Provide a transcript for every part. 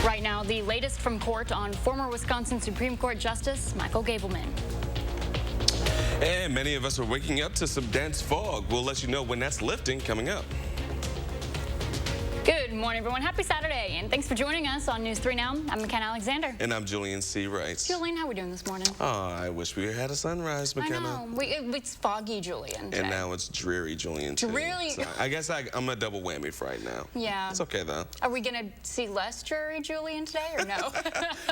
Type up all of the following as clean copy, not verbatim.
Right now, the latest from court on former Wisconsin Supreme Court Justice Michael Gableman. And many of us are waking up to some dense fog. We'll let you know when that's lifting coming up. Good morning, everyone. Happy Saturday, and thanks for joining us on News 3 Now. I'm McKenna Alexander. And I'm Julian C. Rice. Julian, how are we doing this morning? Oh, I wish we had a sunrise, McKenna. I know. It's foggy, Julian, today. And now it's dreary, Julian, too. Dreary? So I guess I'm a double whammy for right now. Yeah. It's okay, though. Are we going to see less dreary, Julian, today, or no?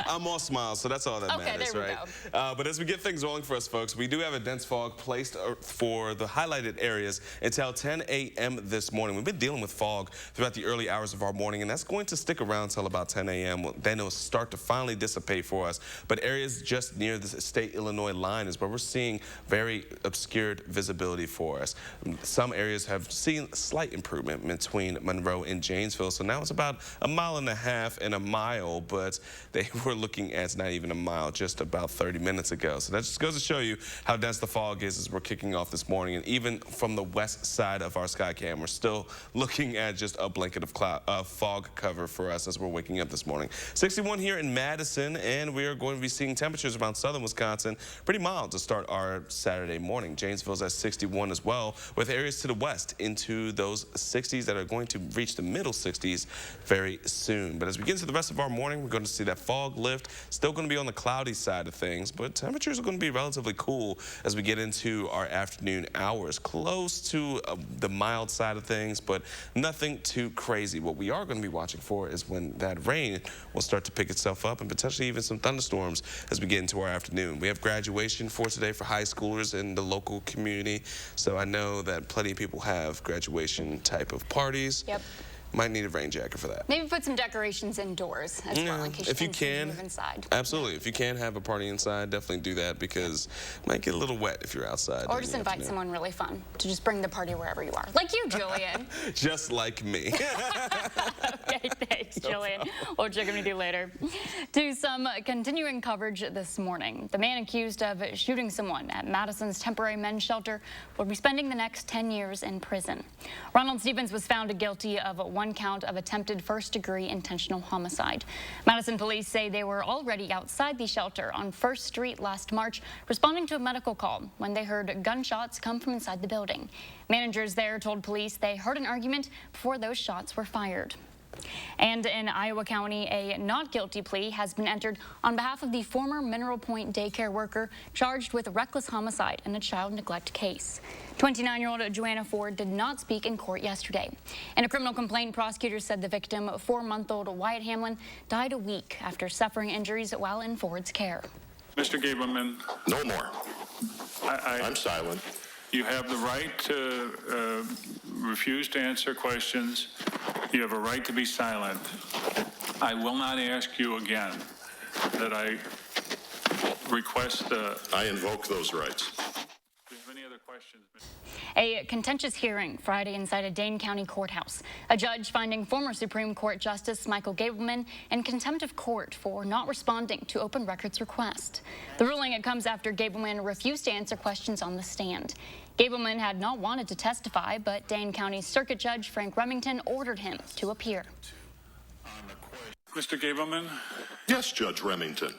I'm all smiles, so that's all that matters, there we right? go. But as we get things rolling for us, folks, we do have a dense fog placed for the highlighted areas until 10 a.m. this morning. We've been dealing with fog throughout the early hours of our morning, and that's going to stick around until about 10 a.m. Then it'll start to finally dissipate for us. But areas just near the state-Illinois line is where we're seeing very obscured visibility for us. Some areas have seen slight improvement between Monroe and Janesville, so now it's about 1.5 miles and a mile, but they were looking at not even a mile just about 30 minutes ago. So that just goes to show you how dense the fog is as we're kicking off this morning. And even from the west side of our sky cam, we're still looking at just a blanket of fog cover for us as we're waking up this morning. 61 here in Madison, and we are going to be seeing temperatures around southern Wisconsin pretty mild to start our Saturday morning. Janesville's at 61 as well, with areas to the west into those 60s that are going to reach the middle 60s very soon. But as we get into the rest of our morning, we're going to see that fog lift. Still going to be on the cloudy side of things, but temperatures are going to be relatively cool as we get into our afternoon hours. Close to the mild side of things, but nothing too crazy. What we are going to be watching for is when that rain will start to pick itself up and potentially even some thunderstorms as we get into our afternoon. We have graduation for today for high schoolers in the local community, so I know that plenty of people have graduation type of parties. Yep. Might need a rain jacket for that. Maybe put some decorations indoors as well in case you can move inside. Absolutely. If you can have a party inside, definitely do that because it might get a little wet if you're outside. Or just invite someone really fun to just bring the party wherever you are. Like you, Julian. Just like me. Okay, thanks, Julian. We'll check in with you later. To some continuing coverage this morning. The man accused of shooting someone at Madison's temporary men's shelter will be spending the next 10 years in prison. Ronald Stevens was found guilty of one count of attempted first-degree intentional homicide. Madison police say they were already outside the shelter on 1st Street last March, responding to a medical call when they heard gunshots come from inside the building. Managers there told police they heard an argument before those shots were fired. And in Iowa County, a not guilty plea has been entered on behalf of the former Mineral Point daycare worker charged with reckless homicide in a child neglect case. 29-year-old Joanna Ford did not speak in court yesterday. In a criminal complaint, prosecutors said the victim, 4-month-old Wyatt Hamlin, died a week after suffering injuries while in Ford's care. Mr. Gableman. No more. I'm silent. You have the right to refuse to answer questions. You have a right to be silent. I will not ask you again that I request I invoke those rights. Do you have any other questions? A contentious hearing Friday inside a Dane County courthouse. A judge finding former Supreme Court Justice Michael Gableman in contempt of court for not responding to open records request. The ruling comes after Gableman refused to answer questions on the stand. Gableman had not wanted to testify, but Dane County Circuit Judge Frank Remington ordered him to appear. Mr. Gableman? Yes, Judge Remington.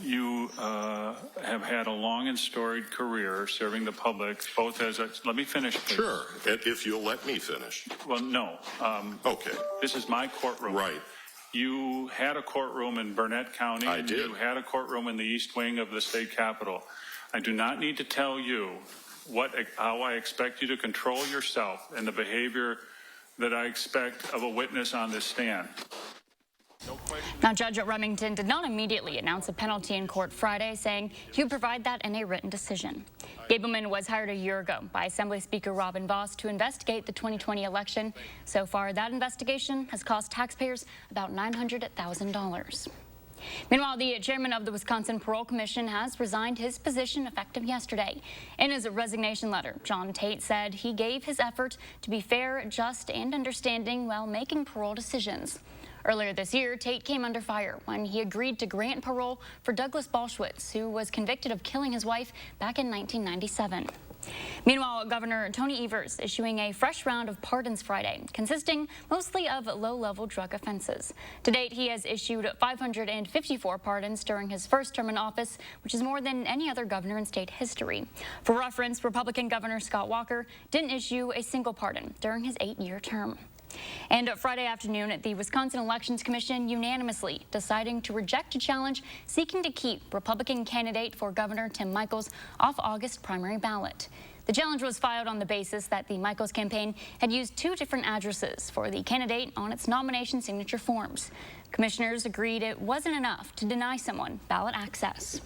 You have had a long and storied career serving the public, both as a... Let me finish, please. Sure, if you'll let me finish. Well, no. Okay. This is my courtroom. Right. You had a courtroom in Burnett County. I did. You had a courtroom in the East Wing of the state capitol. I do not need to tell you how I expect you to control yourself and the behavior that I expect of a witness on this stand. Now, Judge Remington did not immediately announce a penalty in court Friday, saying he would provide that in a written decision. Gableman was hired a year ago by Assembly Speaker Robin Vos to investigate the 2020 election. So far, that investigation has cost taxpayers about $900,000. Meanwhile, the chairman of the Wisconsin Parole Commission has resigned his position effective yesterday. In his resignation letter, John Tate said he gave his effort to be fair, just, and understanding while making parole decisions. Earlier this year, Tate came under fire when he agreed to grant parole for Douglas Balshwitz, who was convicted of killing his wife back in 1997. Meanwhile, Governor Tony Evers issuing a fresh round of pardons Friday, consisting mostly of low-level drug offenses. To date, he has issued 554 pardons during his first term in office, which is more than any other governor in state history. For reference, Republican Governor Scott Walker didn't issue a single pardon during his 8-year term. And Friday afternoon, the Wisconsin Elections Commission unanimously deciding to reject a challenge seeking to keep Republican candidate for Governor Tim Michels off August primary ballot. The challenge was filed on the basis that the Michels campaign had used 2 different addresses for the candidate on its nomination signature forms. Commissioners agreed it wasn't enough to deny someone ballot access.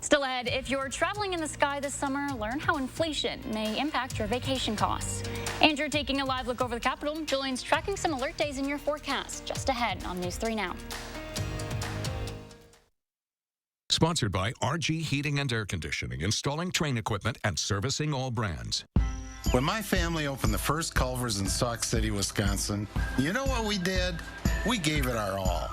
Still ahead, if you're traveling in the sky this summer, learn how inflation may impact your vacation costs. And you're taking a live look over the Capitol. Julian's tracking some alert days in your forecast just ahead on News 3 Now. Sponsored by RG Heating and Air Conditioning, installing train equipment and servicing all brands. When my family opened the first Culver's in Sauk City, Wisconsin, you know what we did? We gave it our all,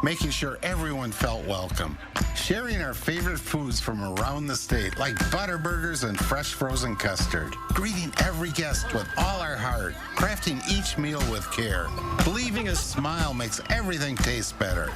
making sure everyone felt welcome, sharing our favorite foods from around the state, like butter burgers and fresh frozen custard, greeting every guest with all our heart, crafting each meal with care. Believing a smile makes everything taste better.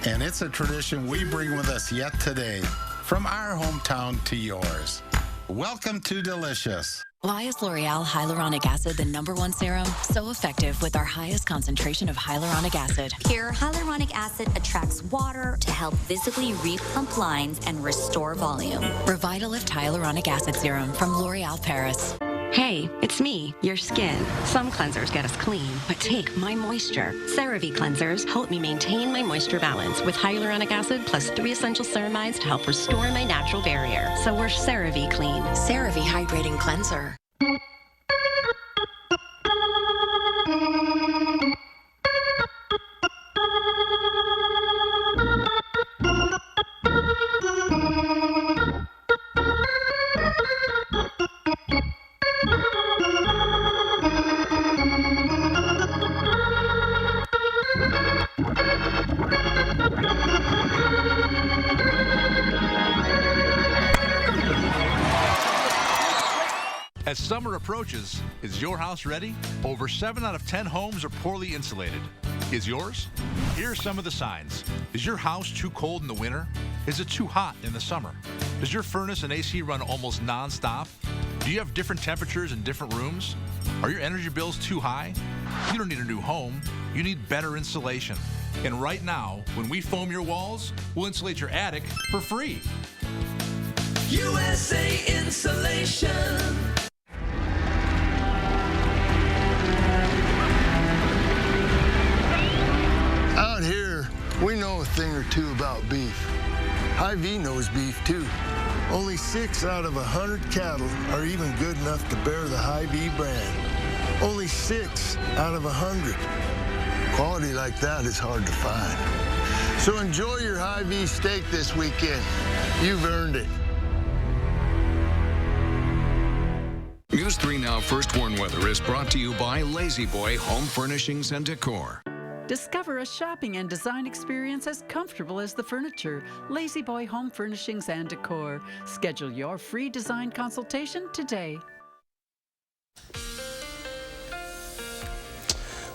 And it's a tradition we bring with us yet today, from our hometown to yours. Welcome to Delicious. Why is L'Oreal Hyaluronic Acid the #1 serum? So effective with our highest concentration of hyaluronic acid. Pure hyaluronic acid attracts water to help visibly replump lines and restore volume. Revitalift Hyaluronic Acid Serum from L'Oreal Paris. Hey, it's me, your skin. Some cleansers get us clean, but take my moisture. CeraVe cleansers help me maintain my moisture balance with hyaluronic acid plus 3 essential ceramides to help restore my natural barrier. So we're CeraVe clean. CeraVe Hydrating Cleanser. As summer approaches, is your house ready? Over 7 out of 10 homes are poorly insulated. Is yours? Here are some of the signs. Is your house too cold in the winter? Is it too hot in the summer? Does your furnace and AC run almost non-stop? Do you have different temperatures in different rooms? Are your energy bills too high? You don't need a new home. You need better insulation. And right now, when we foam your walls, we'll insulate your attic for free. USA Insulation. Out here, we know a thing or two about beef. Hy-Vee knows beef too. Only 6 out of 100 cattle are even good enough to bear the Hy-Vee brand. Only 6 out of 100. Quality like that is hard to find. So enjoy your Hy-Vee steak this weekend. You've earned it. News 3 Now First Warn Weather is brought to you by Lazy Boy Home Furnishings and Decor. Discover a shopping and design experience as comfortable as the furniture. Lazy Boy Home Furnishings and Decor. Schedule your free design consultation today.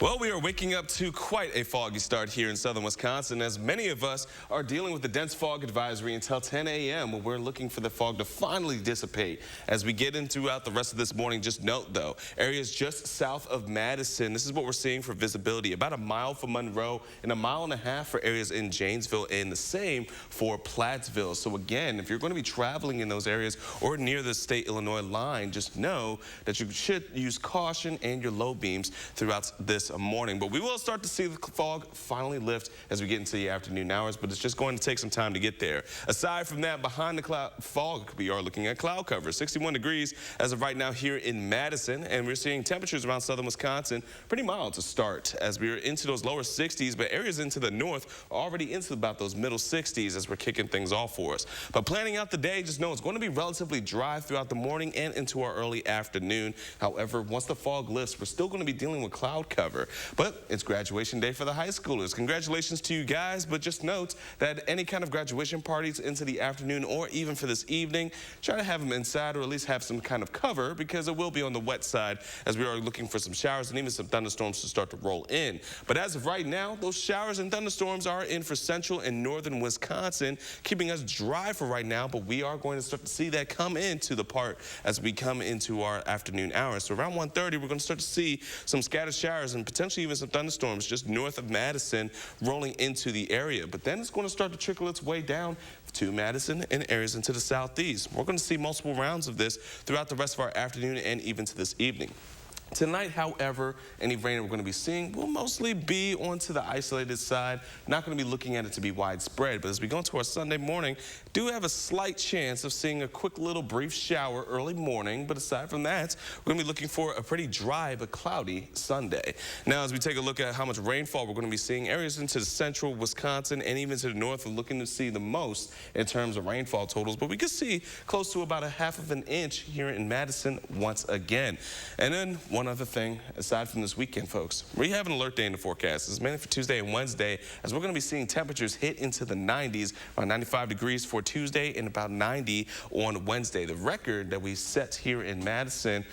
Well, we are waking up to quite a foggy start here in southern Wisconsin, as many of us are dealing with the dense fog advisory until 10 a.m. We're looking for the fog to finally dissipate. As we get in throughout the rest of this morning, just note, though, areas just south of Madison, this is what we're seeing for visibility. About a mile for Monroe and a mile and a half for areas in Janesville, and the same for Plattsville. So again, if you're going to be traveling in those areas or near the state-Illinois line, just know that you should use caution and your low beams throughout this morning. But we will start to see the fog finally lift as we get into the afternoon hours, but it's just going to take some time to get there. Aside from that, behind the cloud fog, we are looking at cloud cover. 61 degrees as of right now here in Madison, and we're seeing temperatures around southern Wisconsin pretty mild to start as we're into those lower 60s, but areas into the north are already into about those middle 60s as we're kicking things off for us. But planning out the day, just know it's going to be relatively dry throughout the morning and into our early afternoon. However, once the fog lifts, we're still going to be dealing with cloud cover. however. But it's graduation day for the high schoolers. Congratulations to you guys, but just note that any kind of graduation parties into the afternoon or even for this evening, try to have them inside or at least have some kind of cover because it will be on the wet side as we are looking for some showers and even some thunderstorms to start to roll in. But as of right now, those showers and thunderstorms are in for central and northern Wisconsin, keeping us dry for right now, but we are going to start to see that come into the part as we come into our afternoon hours. So around 1:30, we're going to start to see some scattered showers and potentially even some thunderstorms just north of Madison rolling into the area. But then it's going to start to trickle its way down to Madison and areas into the southeast. We're going to see multiple rounds of this throughout the rest of our afternoon and even to this evening. Tonight, however, any rain we're going to be seeing will mostly be onto the isolated side. Not going to be looking at it to be widespread, but as we go into our Sunday morning, do have a slight chance of seeing a quick little brief shower early morning. But aside from that, we're going to be looking for a pretty dry but cloudy Sunday. Now, as we take a look at how much rainfall we're going to be seeing, areas into the central Wisconsin and even to the north are looking to see the most in terms of rainfall totals. But we could see close to about 1/2 of an inch here in Madison once again. And then one other thing, aside from this weekend, folks, we have an alert day in the forecast. It's mainly for Tuesday and Wednesday, as we're going to be seeing temperatures hit into the 90s, around 95 degrees for Tuesday and about 90 on Wednesday. The record that we set here in Madison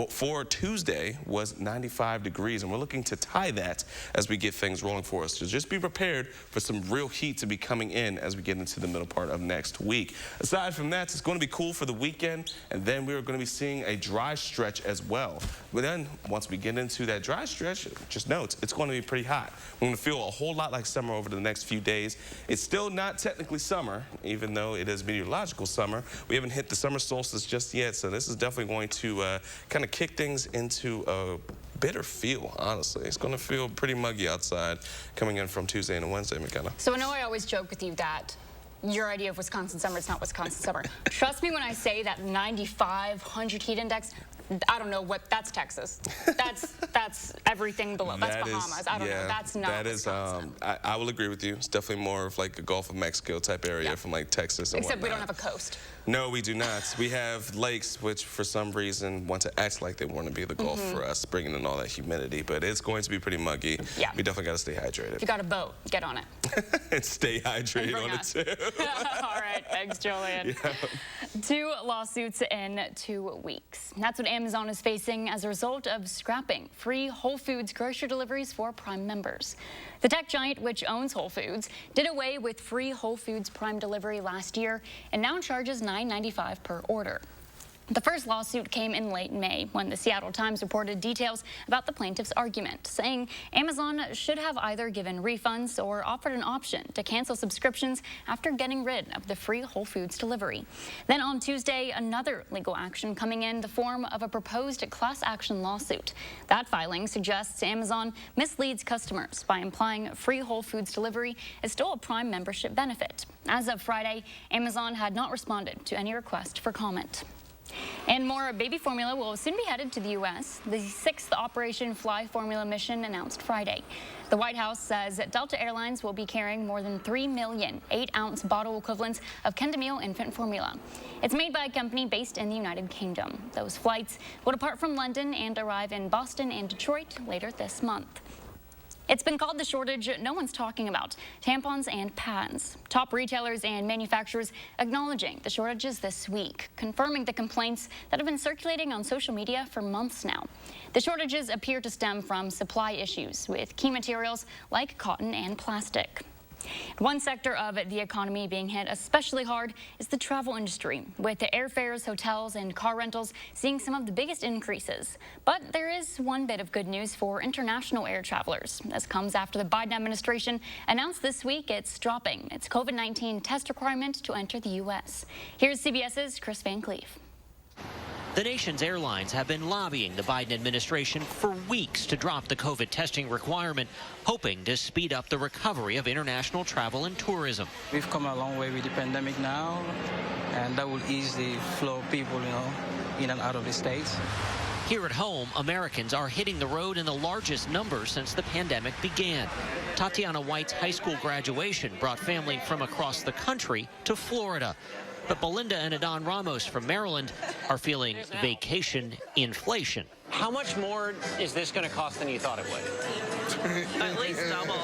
for Tuesday was 95 degrees, and we're looking to tie that as we get things rolling for us. So just be prepared for some real heat to be coming in as we get into the middle part of next week. Aside from that, it's going to be cool for the weekend, and then we're going to be seeing a dry stretch as well. But then once we get into that dry stretch, just note, it's going to be pretty hot. We're going to feel a whole lot like summer over the next few days. It's still not technically summer, even though it is meteorological summer. We haven't hit the summer solstice just yet, so this is definitely going to kind of kick things into a bitter feel, honestly. It's going to feel pretty muggy outside coming in from Tuesday and Wednesday, McKenna. So I know I always joke with you that your idea of Wisconsin summer is not Wisconsin summer. Trust me when I say that 95, 100 heat index, I don't know what, that's Texas. That's everything below. That's Bahamas. I don't know. That's not Wisconsin. I will agree with you. It's definitely more of like a Gulf of Mexico type area from like Texas and Except whatnot. we don't have a coast. No, we do not. We have lakes, which for some reason want to act like they want to be the Gulf for us, bringing in all that humidity. But it's going to be pretty muggy. Yeah. We definitely got to stay hydrated. If you got a boat, get on it. And stay hydrated on it too. All right, thanks, Julian. Yeah. 2 lawsuits in 2 weeks. That's what Amazon is facing as a result of scrapping free Whole Foods grocery deliveries for Prime members. The tech giant, which owns Whole Foods, did away with free Whole Foods Prime delivery last year and now charges $9.95 per order. The first lawsuit came in late May when the Seattle Times reported details about the plaintiff's argument, saying Amazon should have either given refunds or offered an option to cancel subscriptions after getting rid of the free Whole Foods delivery. Then on Tuesday, another legal action coming in the form of a proposed class action lawsuit. That filing suggests Amazon misleads customers by implying free Whole Foods delivery is still a Prime membership benefit. As of Friday, Amazon had not responded to any request for comment. And more baby formula will soon be headed to the U.S. The 6th Operation Fly Formula mission announced Friday. The White House says that Delta Airlines will be carrying more than 3 million 8-ounce bottle equivalents of Kendamil infant formula. It's made by a company based in the United Kingdom. Those flights will depart from London and arrive in Boston and Detroit later this month. It's been called the shortage no one's talking about, tampons and pads. Top retailers and manufacturers acknowledging the shortages this week, confirming the complaints that have been circulating on social media for months now. The shortages appear to stem from supply issues with key materials like cotton and plastic. One sector of the economy being hit especially hard is the travel industry, with the airfares, hotels, and car rentals seeing some of the biggest increases. But there is one bit of good news for international air travelers. This comes after the Biden administration announced this week it's dropping its COVID-19 test requirement to enter the U.S. Here's CBS's Chris Van Cleave. The nation's airlines have been lobbying the Biden administration for weeks to drop the COVID testing requirement, hoping to speed up the recovery of international travel and tourism. We've come a long way with the pandemic now, and that will ease the flow of people, in and out of the states. Here at home, Americans are hitting the road in the largest numbers since the pandemic began. Tatiana White's high school graduation brought family from across the country to Florida. But Belinda and Adon Ramos from Maryland are feeling vacation inflation. How much more is this going to cost than you thought it would? At least double.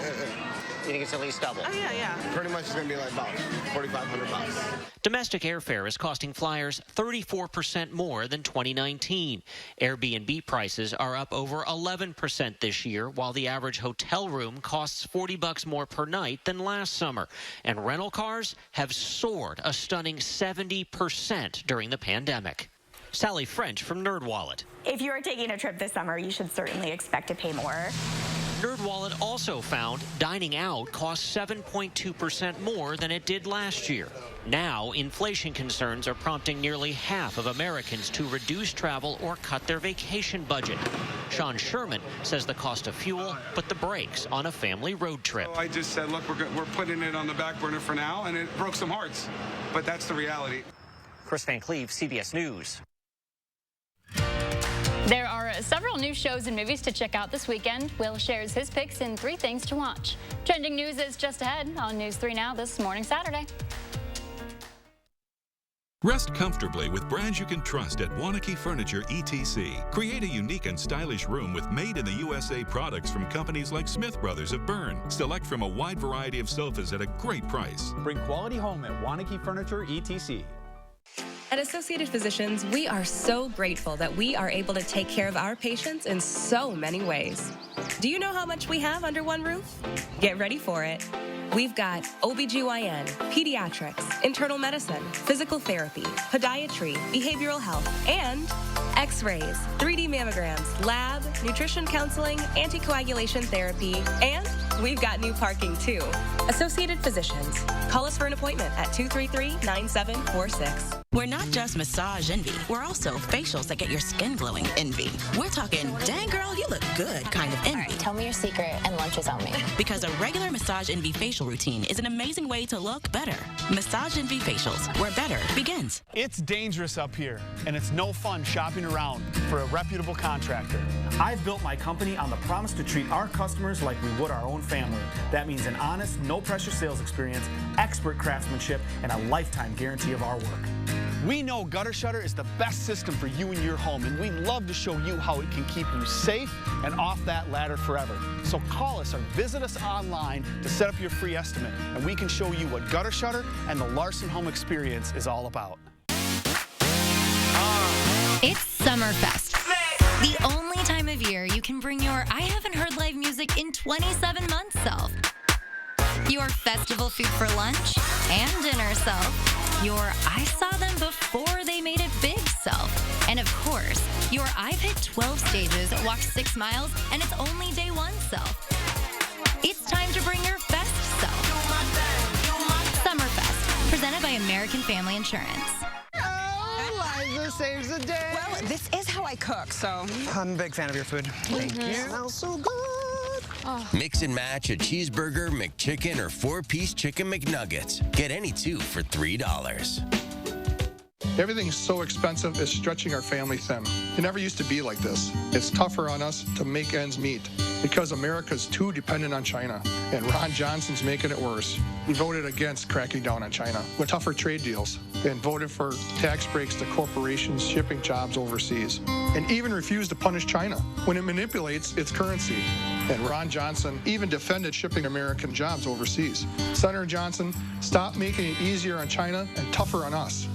You think it's at least double? Oh, yeah. Pretty much it's going to be like about $4,500. Domestic airfare is costing flyers 34% more than 2019. Airbnb prices are up over 11% this year, while the average hotel room costs $40 more per night than last summer. And rental cars have soared a stunning 70% during the pandemic. Sally French from NerdWallet. If you are taking a trip this summer, you should certainly expect to pay more. NerdWallet also found dining out costs 7.2% more than it did last year. Now, inflation concerns are prompting nearly half of Americans to reduce travel or cut their vacation budget. Sean Sherman says the cost of fuel put the brakes on a family road trip. I just said, look, we're putting it on the back burner for now, and it broke some hearts. But that's the reality. Chris Van Cleve, CBS News. There are several new shows and movies to check out this weekend. Will shares his picks in 3 things to watch. Trending news is just ahead on News 3 Now this morning, Saturday. Rest comfortably with brands you can trust at Wanakee Furniture ETC. Create a unique and stylish room with made-in-the-USA products from companies like Smith Brothers of Bern. Select from a wide variety of sofas at a great price. Bring quality home at Wanakee Furniture ETC. At Associated Physicians, we are so grateful that we are able to take care of our patients in so many ways. Do you know how much we have under one roof? Get ready for it. We've got OBGYN, pediatrics, internal medicine, physical therapy, podiatry, behavioral health, and x-rays, 3D mammograms, lab, nutrition counseling, anticoagulation therapy, and we've got new parking too. Associated Physicians. Call us for an appointment at 233-9746. We're not just massage envy. We're also facials that get your skin glowing envy. We're talking, dang girl, you look good kind of envy. All right, tell me your secret and lunch is on me. Because a regular massage envy facial routine is an amazing way to look better. Massage envy facials, where better begins. It's dangerous up here, and it's no fun shopping around for a reputable contractor. I've built my company on the promise to treat our customers like we would our own family. That means an honest, no-pressure sales experience, expert craftsmanship, and a lifetime guarantee of our work. We know Gutter Shutter is the best system for you and your home, and we'd love to show you how it can keep you safe and off that ladder forever. So call us or visit us online to set up your free estimate, and we can show you what Gutter Shutter and the Larson Home Experience is all about. It's Summerfest. The only time of year you can bring your I haven't heard live music in 27 months self. Your festival food for lunch and dinner self. Your I saw them before they made it big self. And of course, your I've hit 12 stages, walked 6 miles, and it's only day 1 self. It's time to bring your best self. Summerfest, presented by American Family Insurance. Liza saves the day. Well, this is how I cook, so. I'm a big fan of your food. Thank you. Smells so good. Oh. Mix and match a cheeseburger, McChicken, or 4-piece chicken McNuggets. Get any 2 for $3. Everything's so expensive, it's stretching our family thin. It never used to be like this. It's tougher on us to make ends meet because America's too dependent on China, and Ron Johnson's making it worse. He voted against cracking down on China with tougher trade deals and voted for tax breaks to corporations shipping jobs overseas, and even refused to punish China when it manipulates its currency. And Ron Johnson even defended shipping American jobs overseas. Senator Johnson, stop making it easier on China and tougher on us.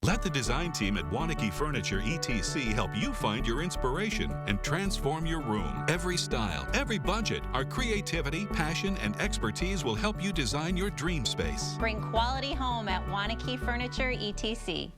Let the design team at Wanakee Furniture ETC help you find your inspiration and transform your room. Every style, every budget, our creativity, passion, and expertise will help you design your dream space. Bring quality home at Wanakee Furniture ETC.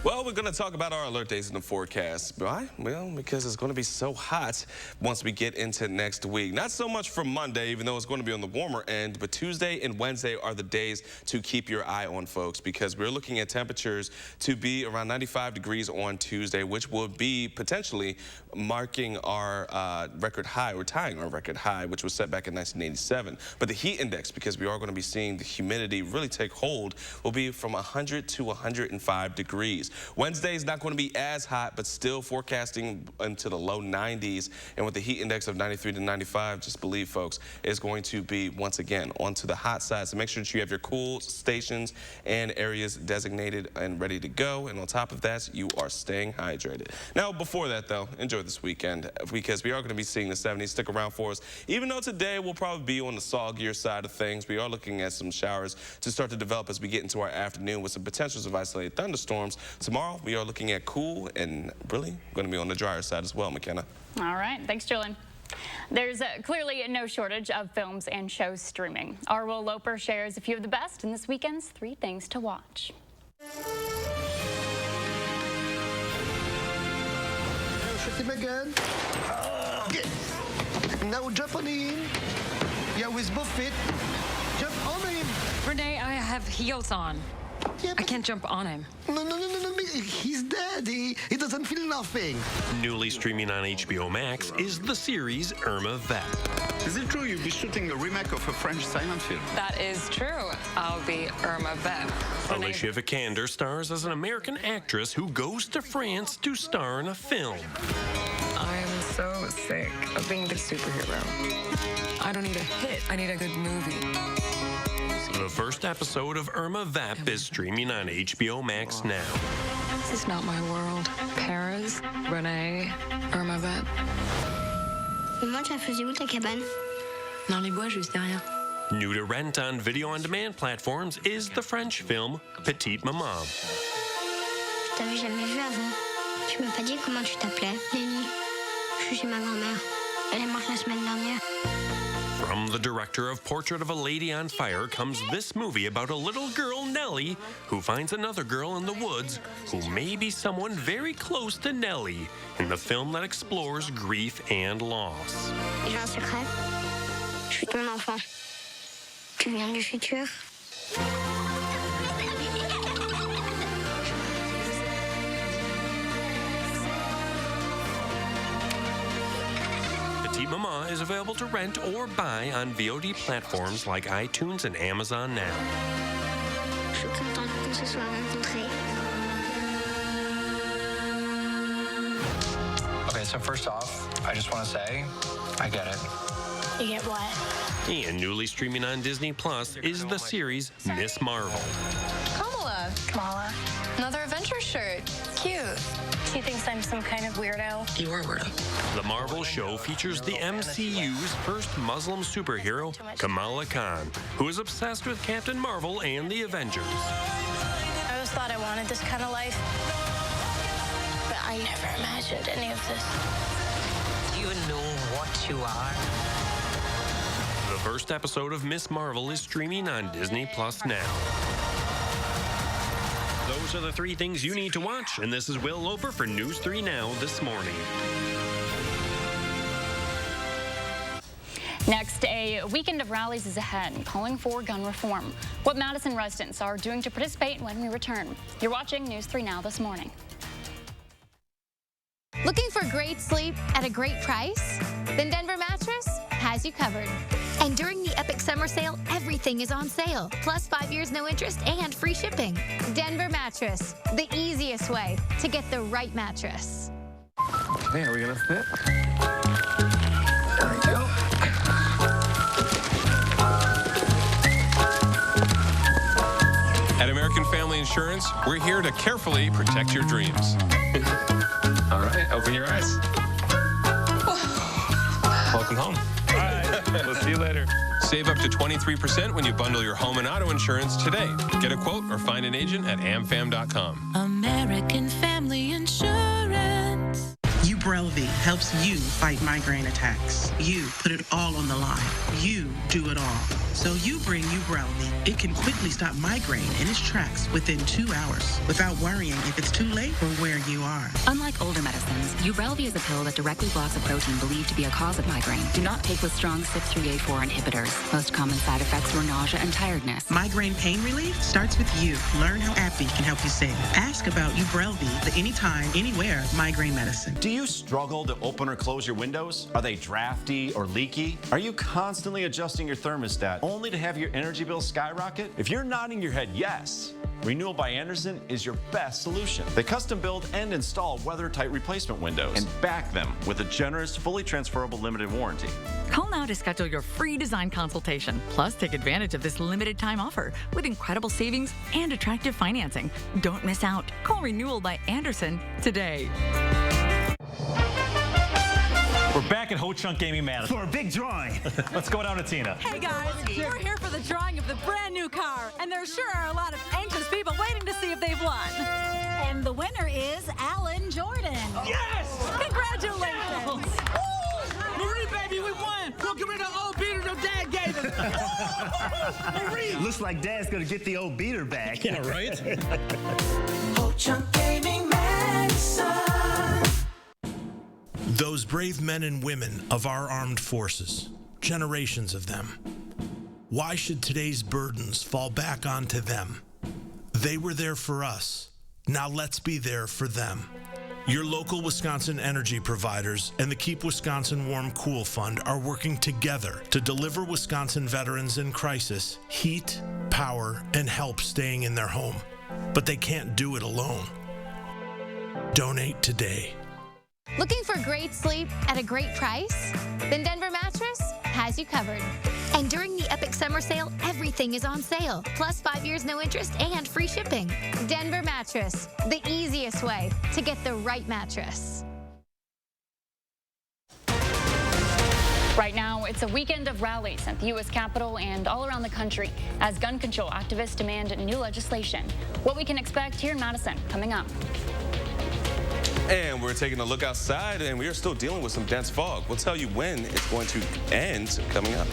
Well, we're going to talk about our alert days in the forecast. Why? Well, because it's going to be so hot once we get into next week. Not so much for Monday, even though it's going to be on the warmer end, but Tuesday and Wednesday are the days to keep your eye on, folks, because we're looking at temperatures to be around 95 degrees on Tuesday, which will be potentially marking our record high, or tying our record high, which was set back in 1987. But the heat index, because we are going to be seeing the humidity really take hold, will be from 100 to 105 degrees. degrees. Wednesday is not going to be as hot, but still forecasting into the low 90s. And with the heat index of 93 to 95, just believe, folks, it's going to be, once again, onto the hot side. So make sure that you have your cool stations and areas designated and ready to go. And on top of that, you are staying hydrated. Now, before that, though, enjoy this weekend because we are going to be seeing the 70s. Stick around for us. Even though today will probably be on the soggier side of things, we are looking at some showers to start to develop as we get into our afternoon with some potentials of isolated thunderstorms. Tomorrow, we are looking at cool and really going to be on the drier side as well, McKenna. All right. Thanks, Julian. There's clearly no shortage of films and shows streaming. Our Will Loper shares a few of the best in this weekend's 3 Things to Watch. Shoot him again. Now jump on him. Yeah, with both feet. Jump on him. Renee, I have heels on. Yeah, I can't jump on him. No. He's dead. He doesn't feel nothing. Newly streaming on HBO Max is the series Irma Vep. Is it true you'll be shooting a remake of a French silent film? That is true. I'll be Irma Vep. Alicia Vikander stars as an American actress who goes to France to star in a film. I'm so sick of being the superhero. I don't need a hit. I need a good movie. The first episode of Irma Vep is streaming on HBO Max now. This is not my world. Paris, Renee, Irma Vep. Moi, tu la faisais où ta cabane? Dans les bois, juste derrière. New to rent on video-on-demand platforms is the French film Petite Maman. Je t'avais jamais vu avant. Tu m'as pas dit comment tu t'appelais? Lenny. Je suis chez ma grand-mère. Elle est morte la semaine dernière. From the director of Portrait of a Lady on Fire comes this movie about a little girl, Nellie, who finds another girl in the woods who may be someone very close to Nellie in the film that explores grief and loss. J'ai un secret. Je suis ton enfant. Tu viens du futur. Petite Maman is available to rent or buy on VOD platforms like iTunes and Amazon now. Je suis contente qu'on se soit rencontrés. Okay, so first off, I just want to say, I get it. You get what? And newly streaming on Disney Plus is the series Miss Marvel. Kamala. Another Avengers shirt. Cute. She thinks I'm some kind of weirdo. You are a weirdo. The Marvel show features the MCU's first Muslim superhero, Kamala Khan, who is obsessed with Captain Marvel and the Avengers. I always thought I wanted this kind of life, but I never imagined any of this. Do you know what you are? The first episode of Miss Marvel is streaming on Disney Plus now. Those are the 3 things you need to watch, and this is Will Loper for News 3 Now this morning. Next, a weekend of rallies is ahead, calling for gun reform. What Madison residents are doing to participate when we return. You're watching News 3 Now this morning. Looking for great sleep at a great price? Then Denver Mattress has you covered. And during the epic summer sale, everything is on sale. Plus 5 years no interest and free shipping. Denver Mattress, the easiest way to get the right mattress. Okay, are we gonna fit? There we go. At American Family Insurance, we're here to carefully protect your dreams. All right, open your eyes. Welcome home. All right, we'll see you later. Save up to 23% when you bundle your home and auto insurance today. Get a quote or find an agent at amfam.com. American Family Insurance. Ubrelvy helps you fight migraine attacks. You put it all on the line. You do it all. So you bring Ubrelvy. It can quickly stop migraine in its tracks within 2 hours without worrying if it's too late or where you are. Unlike older medicines, Ubrelvy is a pill that directly blocks a protein believed to be a cause of migraine. Do not take with strong CYP3A4 inhibitors. Most common side effects were nausea and tiredness. Migraine pain relief starts with you. Learn how AbbVie can help you save. Ask about Ubrelvy, the anytime, anywhere migraine medicine. Do you struggle to open or close your windows? Are they drafty or leaky? Are you constantly adjusting your thermostat only to have your energy bill skyrocket? If you're nodding your head yes, Renewal by Anderson is your best solution. They custom build and install weather-tight replacement windows and back them with a generous, fully transferable limited warranty. Call now to schedule your free design consultation. Plus, take advantage of this limited time offer with incredible savings and attractive financing. Don't miss out. Call Renewal by Anderson today. We're back at Ho Chunk Gaming Madison for a big drawing. Let's go down to Tina. Hey guys, we're here for the drawing of the brand new car, and there sure are a lot of anxious people waiting to see if they've won. And the winner is Alan Jordan. Yes! Congratulations! Marie, baby, we won! We'll get rid of the old beater no dad gave us. Marie! Looks like Dad's gonna get the old beater back. Yeah, right? Ho Chunk Gaming Madison. Those brave men and women of our armed forces, generations of them. Why should today's burdens fall back onto them? They were there for us. Now let's be there for them. Your local Wisconsin energy providers and the Keep Wisconsin Warm Cool Fund are working together to deliver Wisconsin veterans in crisis heat, power, and help staying in their home. But they can't do it alone. Donate today. Looking for great sleep at a great price? Then Denver Mattress has you covered. And during the epic summer sale, everything is on sale. Plus 5 years no interest and free shipping. Denver Mattress, the easiest way to get the right mattress. Right now, it's a weekend of rallies at the U.S. Capitol and all around the country as gun control activists demand new legislation. What we can expect here in Madison coming up. And we're taking a look outside, and we are still dealing with some dense fog. We'll tell you when it's going to end coming up.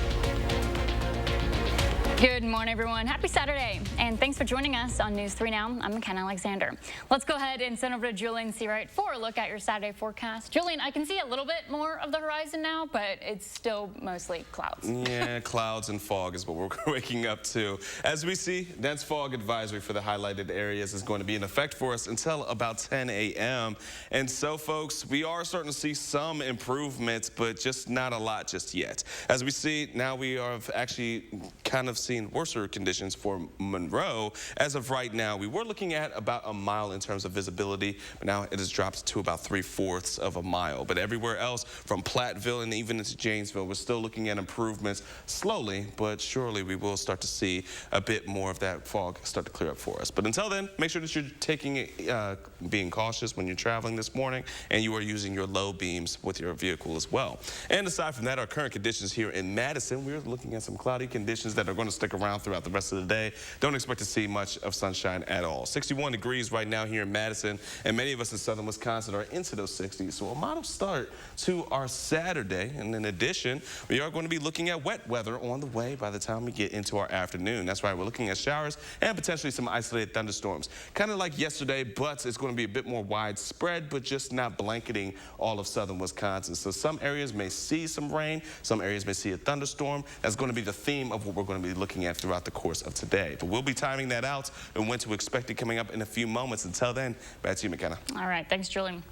Good morning, everyone. Happy Saturday, and thanks for joining us on News 3 Now. I'm McKenna Alexander. Let's go ahead and send over to Julian Seawright for a look at your Saturday forecast. Julian, I can see a little bit more of the horizon now, but it's still mostly clouds. Yeah, clouds and fog is what we're waking up to. As we see, dense fog advisory for the highlighted areas is going to be in effect for us until about 10 a.m. And so, folks, we are starting to see some improvements, but just not a lot just yet. As we see, now we have actually kind of seen worser conditions for Monroe. As of right now, we were looking at about a mile in terms of visibility, but now it has dropped to about 3/4 of a mile. But everywhere else, from Platteville and even into Janesville, we're still looking at improvements. Slowly, but surely we will start to see a bit more of that fog start to clear up for us. But until then, make sure that you're taking it, being cautious when you're traveling this morning, and you are using your low beams with your vehicle as well. And aside from that, our current conditions here in Madison, we're looking at some cloudy conditions that are going to stick around throughout the rest of the day. Don't expect to see much of sunshine at all. 61 degrees right now here in Madison, and many of us in southern Wisconsin are into those 60s. So a model start to our Saturday. And in addition, we are going to be looking at wet weather on the way by the time we get into our afternoon. That's right, we're looking at showers and potentially some isolated thunderstorms. Kind of like yesterday, but it's going to be a bit more widespread, but just not blanketing all of southern Wisconsin. So some areas may see some rain, some areas may see a thunderstorm. That's going to be the theme of what we're going to be looking at throughout the course of today. But we'll be timing that out and when to expect it coming up in a few moments. Until then, back to you, McKenna. All right, thanks, Julian.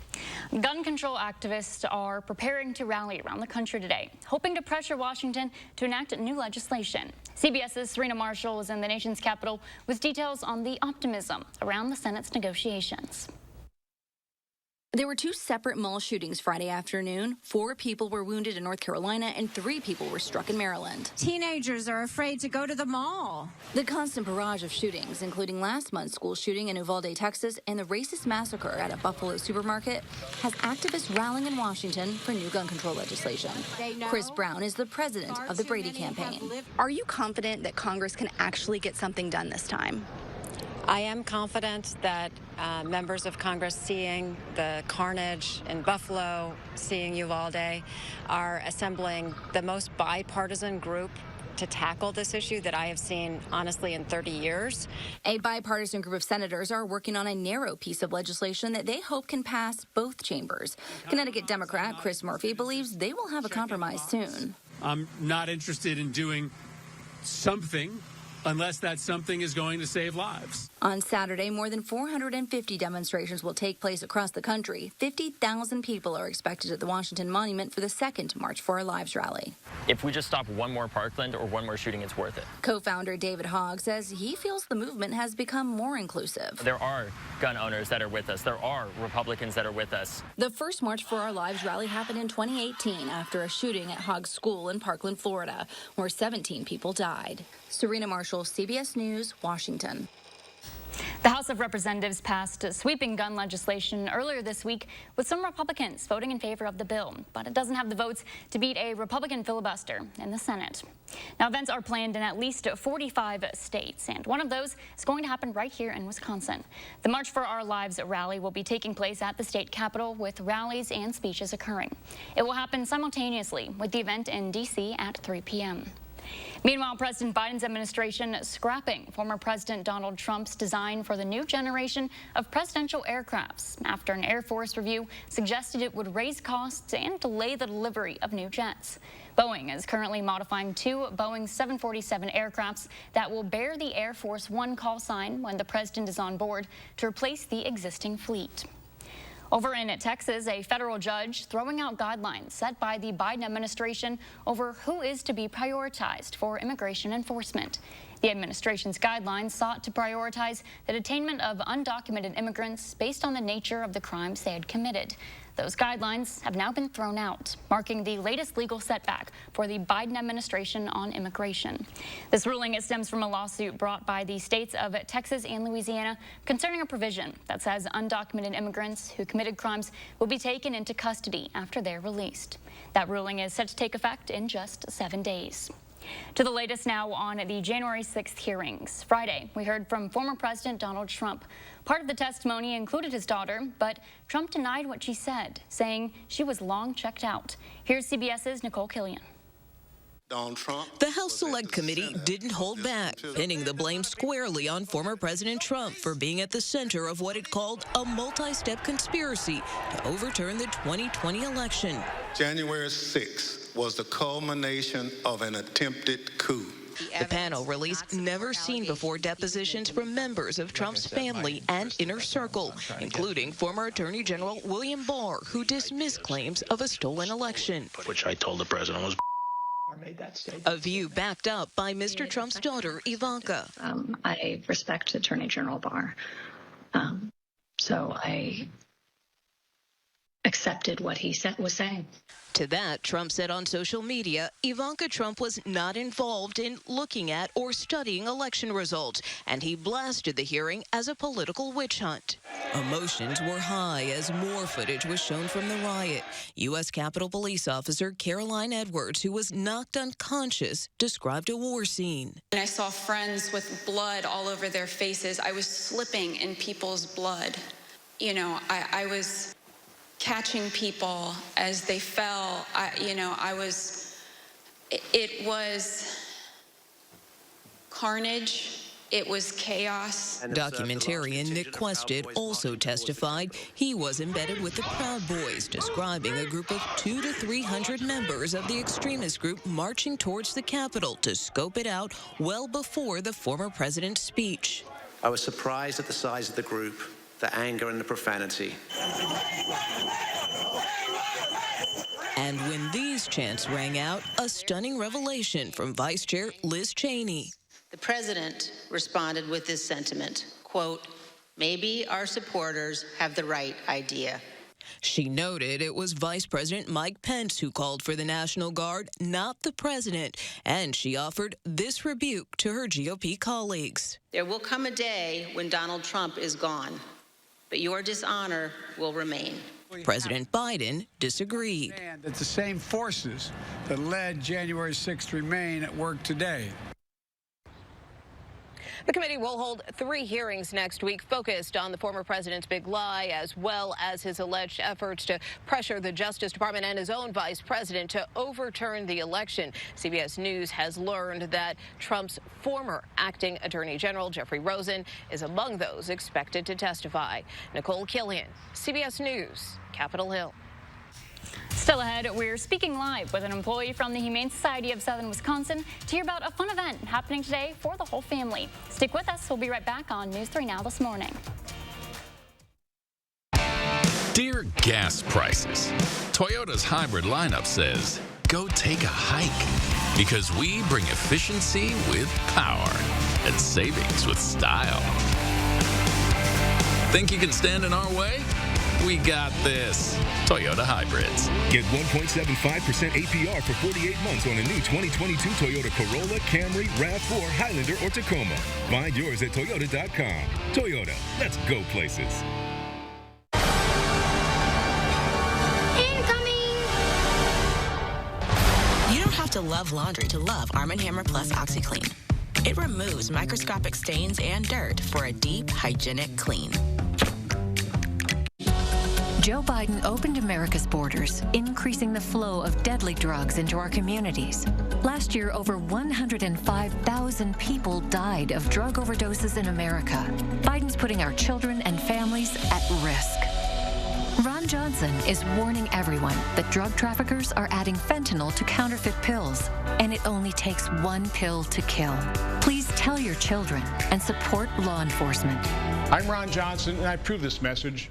Gun control activists are preparing to rally around the country today, hoping to pressure Washington to enact new legislation. CBS's Serena Marshall is in the nation's capital with details on the optimism around the Senate's negotiations. There were 2 separate mall shootings Friday afternoon. 4 people were wounded in North Carolina and 3 people were struck in Maryland. Teenagers are afraid to go to the mall. The constant barrage of shootings, including last month's school shooting in Uvalde, Texas, and the racist massacre at a Buffalo supermarket, has activists rallying in Washington for new gun control legislation. Chris Brown is the president of the Brady campaign. Are you confident that Congress can actually get something done this time? I am confident that members of Congress, seeing the carnage in Buffalo, seeing Uvalde, are assembling the most bipartisan group to tackle this issue that I have seen, honestly, in 30 years. A bipartisan group of senators are working on a narrow piece of legislation that they hope can pass both chambers. Connecticut Democrat Chris Murphy believes they will have a compromise soon. I'm not interested in doing something unless that something is going to save lives. On Saturday, more than 450 demonstrations will take place across the country. 50,000 people are expected at the Washington Monument for the second March for Our Lives rally. If we just stop one more Parkland or one more shooting, it's worth it. Co-founder David Hogg says he feels the movement has become more inclusive. There are gun owners that are with us. There are Republicans that are with us. The first March for Our Lives rally happened in 2018 after a shooting at Hogg's school in Parkland, Florida, where 17 people died. Serena Marshall, CBS News, Washington. The House of Representatives passed sweeping gun legislation earlier this week, with some Republicans voting in favor of the bill, but it doesn't have the votes to beat a Republican filibuster in the Senate. Now, events are planned in at least 45 states, and one of those is going to happen right here in Wisconsin. The March for Our Lives rally will be taking place at the state capitol, with rallies and speeches occurring. It will happen simultaneously with the event in D.C. at 3 p.m. Meanwhile, President Biden's administration scrapping former President Donald Trump's design for the new generation of presidential aircrafts after an Air Force review suggested it would raise costs and delay the delivery of new jets. Boeing is currently modifying 2 Boeing 747 aircrafts that will bear the Air Force One call sign when the president is on board to replace the existing fleet. Over in Texas, a federal judge throwing out guidelines set by the Biden administration over who is to be prioritized for immigration enforcement. The administration's guidelines sought to prioritize the detainment of undocumented immigrants based on the nature of the crimes they had committed. Those guidelines have now been thrown out, marking the latest legal setback for the Biden administration on immigration. This ruling stems from a lawsuit brought by the states of Texas and Louisiana concerning a provision that says undocumented immigrants who committed crimes will be taken into custody after they're released. That ruling is set to take effect in just 7 days. To the latest now on the January 6th hearings. Friday, we heard from former President Donald Trump. Part of the testimony included his daughter, but Trump denied what she said, saying she was long checked out. Here's CBS's Nicole Killian. The House Select Committee didn't hold back, pinning the blame squarely on former President Trump for being at the center of what it called a multi-step conspiracy to overturn the 2020 election. January 6th was the culmination of an attempted coup. The panel released never-seen-before depositions from members of Trump's family and inner circle, including former Attorney General William Barr, who dismissed claims of a stolen election. Which I told the president was a view backed up by Mr. Trump's daughter, Ivanka. I respect Attorney General Barr, so I accepted what he was saying. To that, Trump said on social media, Ivanka Trump was not involved in looking at or studying election results, and he blasted the hearing as a political witch hunt. Emotions were high as more footage was shown from the riot. U.S. Capitol Police Officer Caroline Edwards, who was knocked unconscious, described a war scene. And I saw friends with blood all over their faces. I was slipping in people's blood. You know, I was catching people as they fell. It was carnage. It was chaos. Documentarian Nick Quested also testified he was embedded with the Proud Boys, describing a group of 200 to 300 members of the extremist group marching towards the Capitol to scope it out well before the former president's speech. I was surprised at the size of the group, the anger and the profanity. And when these chants rang out, a stunning revelation from Vice Chair Liz Cheney. The president responded with this sentiment, quote, "Maybe our supporters have the right idea." She noted it was Vice President Mike Pence who called for the National Guard, not the president, and she offered this rebuke to her GOP colleagues. There will come a day when Donald Trump is gone, but your dishonor will remain. President Biden disagreed. It's the same forces that led January 6th remain at work today. The committee will hold 3 hearings next week focused on the former president's big lie, as well as his alleged efforts to pressure the Justice Department and his own vice president to overturn the election. CBS News has learned that Trump's former acting attorney general, Jeffrey Rosen, is among those expected to testify. Nicole Killian, CBS News, Capitol Hill. Still ahead, we're speaking live with an employee from the Humane Society of Southern Wisconsin to hear about a fun event happening today for the whole family. Stick with us. We'll be right back on News 3 Now this morning. Dear gas prices, Toyota's hybrid lineup says, go take a hike, because we bring efficiency with power and savings with style. Think you can stand in our way? We got this. Toyota Hybrids. Get 1.75% APR for 48 months on a new 2022 Toyota Corolla, Camry, RAV4, Highlander, or Tacoma. Find yours at Toyota.com. Toyota, let's go places. You don't have to love laundry to love Arm & Hammer Plus OxyClean. It removes microscopic stains and dirt for a deep, hygienic clean. Joe Biden opened America's borders, increasing the flow of deadly drugs into our communities. Last year, over 105,000 people died of drug overdoses in America. Biden's putting our children and families at risk. Ron Johnson is warning everyone that drug traffickers are adding fentanyl to counterfeit pills, and it only takes one pill to kill. Please tell your children and support law enforcement. I'm Ron Johnson, and I approve this message.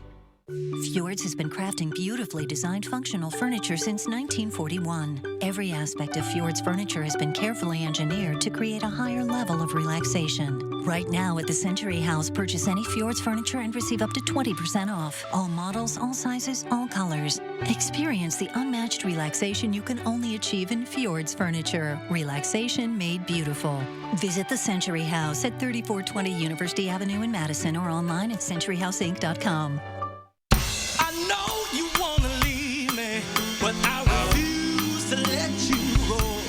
Fjords has been crafting beautifully designed functional furniture since 1941. Every aspect of Fjords furniture has been carefully engineered to create a higher level of relaxation. Right now at the Century House, purchase any Fjords furniture and receive up to 20% off. All models, all sizes, all colors. Experience the unmatched relaxation you can only achieve in Fjords furniture. Relaxation made beautiful. Visit the Century House at 3420 University Avenue in Madison or online at centuryhouseinc.com.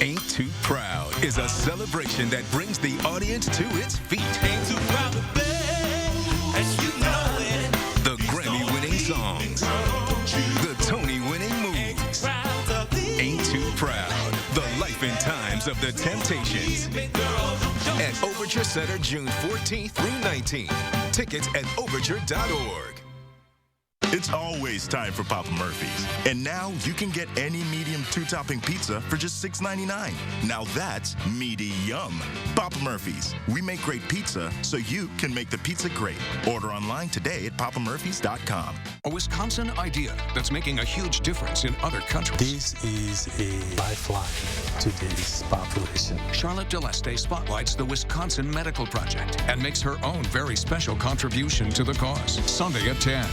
Ain't Too Proud is a celebration that brings the audience to its feet. Ain't too proud to beg, as you know it. The Grammy-winning songs, the Tony-winning movies. Ain't Too Proud, the life and times of the Temptations. At Overture Center, June 14th through 19th. Tickets at overture.org. It's always time for Papa Murphy's. And now you can get any medium two-topping pizza for just $6.99. Now that's meaty-yum. Papa Murphy's. We make great pizza so you can make the pizza great. Order online today at papamurphys.com. A Wisconsin idea that's making a huge difference in other countries. This is a lifeline to this population. Charlotte Deleste spotlights the Wisconsin Medical Project and makes her own very special contribution to the cause. Sunday at 10.